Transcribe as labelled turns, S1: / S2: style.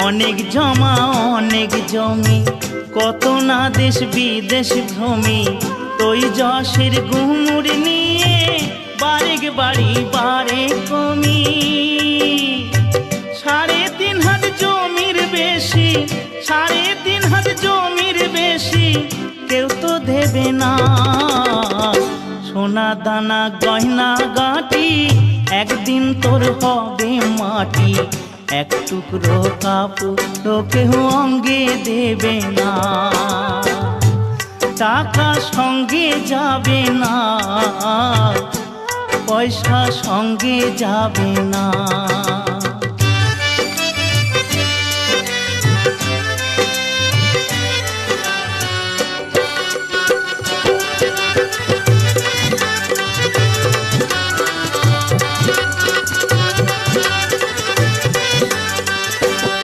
S1: অনেক জমা অনেক জমি, কত না দেশ বিদেশ ভ্রমি, তুই যশের গুমুর নিয়ে বারেক বাড়ি বারে কমি। 3.5 হাত জমির বেশি, 3.5 হাত জমির বেশি কেউ তো দেবে না। সোনা দানা গয়না গাটি একদিন তোর হবে মাটি, এক টুকরো কাপড় কেউ অঙ্গে দেবে না। টাকা সঙ্গে যাবে না, পয়সা সঙ্গে যাবে না।